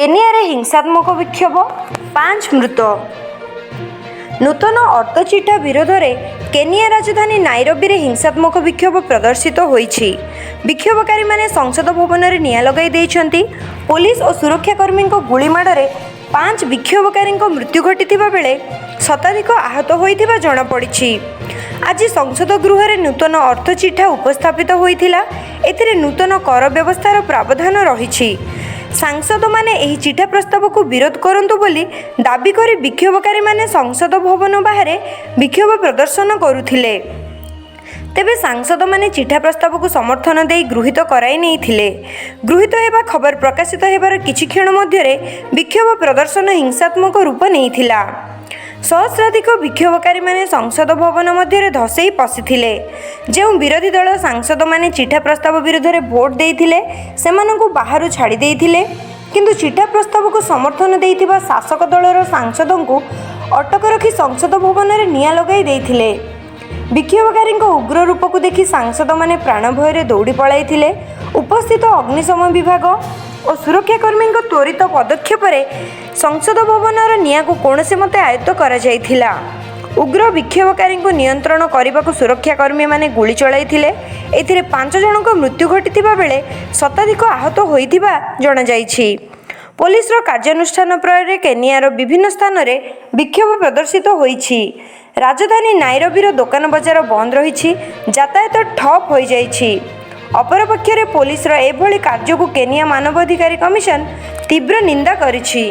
କେନିଆରେ ହିଂସାତ୍ମକ ବିକ୍ଷୋଭ, 5 ମୃତ। ନୂତନ ଅର୍ଥଚିଠା ବିରୋଧରେ କେନିଆ ରାଜଧାନୀ ନାଇରୋବିରେ ହିଂସାତ୍ମକ ବିକ୍ଷୋଭ ପ୍ରଦର୍ଶିତ ହୋଇଛି। ବିକ୍ଷୋଭକାରୀମାନେ ସଂସଦ ଭବନରେ ନିଆଁ ଲଗାଇ ଦେଇଛନ୍ତି। ପୋଲିସ ଓ ସୁରକ୍ଷାକର୍ମୀଙ୍କ ଗୁଳିମାଡ଼ରେ 5 ବିକ୍ଷୋଭକାରୀଙ୍କ ମୃତ୍ୟୁ ଘଟିଥିବା ବେଳେ ଶତାଧିକ ଆହତ ହୋଇଥିବା ଜଣାପଡ଼ିଛି। ଆଜି ସଂସଦ ଗୃହରେ ନୂତନ ଅର୍ଥଚିଠା ଉପସ୍ଥାପିତ ହୋଇଥିଲା। ଏଥିରେ ନୂତନ କର ବ୍ୟବସ୍ଥାର ପ୍ରାବଧାନ ରହିଛି। ସାଂସଦମାନେ ଏହି ଚିଠା ପ୍ରସ୍ତାବକୁ ବିରୋଧ କରନ୍ତୁ ବୋଲି ଦାବି କରି ବିକ୍ଷୋଭକାରୀମାନେ ସଂସଦ ଭବନ ବାହାରେ ବିକ୍ଷୋଭ ପ୍ରଦର୍ଶନ କରୁଥିଲେ। ତେବେ ସାଂସଦମାନେ ଚିଠା ପ୍ରସ୍ତାବକୁ ସମର୍ଥନ ଦେଇ ଗୃହୀତ କରାଇ ନେଇଥିଲେ। ଗୃହୀତ ହେବା ଖବର ପ୍ରକାଶିତ ହେବାର କିଛି କ୍ଷଣ ମଧ୍ୟରେ ବିକ୍ଷୋଭ ପ୍ରଦର୍ଶନ ହିଂସାତ୍ମକ ରୂପ ନେଇଥିଲା। ସହସ୍ରାଧିକ ବିକ୍ଷୋଭକାରୀମାନେ ସଂସଦ ଭବନ ମଧ୍ୟରେ ଧସେଇ ପଶିଥିଲେ। ଯେଉଁ ବିରୋଧୀ ଦଳ ସାଂସଦମାନେ ଚିଠା ପ୍ରସ୍ତାବ ବିରୋଧରେ ଭୋଟ ଦେଇଥିଲେ ସେମାନଙ୍କୁ ବାହାରୁ ଛାଡ଼ି ଦେଇଥିଲେ, କିନ୍ତୁ ଚିଠା ପ୍ରସ୍ତାବକୁ ସମର୍ଥନ ଦେଇଥିବା ଶାସକ ଦଳର ସାଂସଦଙ୍କୁ ଅଟକ ରଖି ସଂସଦ ଭବନରେ ନିଆଁ ଲଗାଇ ଦେଇଥିଲେ। ବିକ୍ଷୋଭକାରୀଙ୍କ ଉଗ୍ର ରୂପକୁ ଦେଖି ସାଂସଦମାନେ ପ୍ରାଣ ଭୟରେ ଦୌଡ଼ି ପଳାଇଥିଲେ। ଉପସ୍ଥିତ ଅଗ୍ନିଶମ ବିଭାଗ ଓ ସୁରକ୍ଷାକର୍ମୀଙ୍କ ତ୍ୱରିତ ପଦକ୍ଷେପରେ ସଂସଦ ଭବନର ନିଆଁକୁ କୌଣସି ମତେ ଆୟତ୍ତ କରାଯାଇଥିଲା। ଉଗ୍ର ବିକ୍ଷୋଭକାରୀଙ୍କୁ ନିୟନ୍ତ୍ରଣ କରିବାକୁ ସୁରକ୍ଷାକର୍ମୀମାନେ ଗୁଳି ଚଳାଇଥିଲେ। ଏଥିରେ 5 ଜଣଙ୍କ ମୃତ୍ୟୁ ଘଟିଥିବା ବେଳେ ଶତାଧିକ ଆହତ ହୋଇଥିବା ଜଣାଯାଇଛି। ପୋଲିସର କାର୍ଯ୍ୟାନୁଷ୍ଠାନ ପ୍ରୟରେ କେନିଆର ବିଭିନ୍ନ ସ୍ଥାନରେ ବିକ୍ଷୋଭ ପ୍ରଦର୍ଶିତ ହୋଇଛି। ରାଜଧାନୀ ନାଇରୋବିର ଦୋକାନ ବଜାର ବନ୍ଦ ରହିଛି। ଯାତାୟାତ ଠପ୍ ହୋଇଯାଇଛି। ଅପରପକ୍ଷରେ ପୋଲିସର ଏଭଳି କାର୍ଯ୍ୟକୁ କେନିଆ ମାନବାଧିକାର କମିଶନ ତୀବ୍ର ନିନ୍ଦା କରିଛି।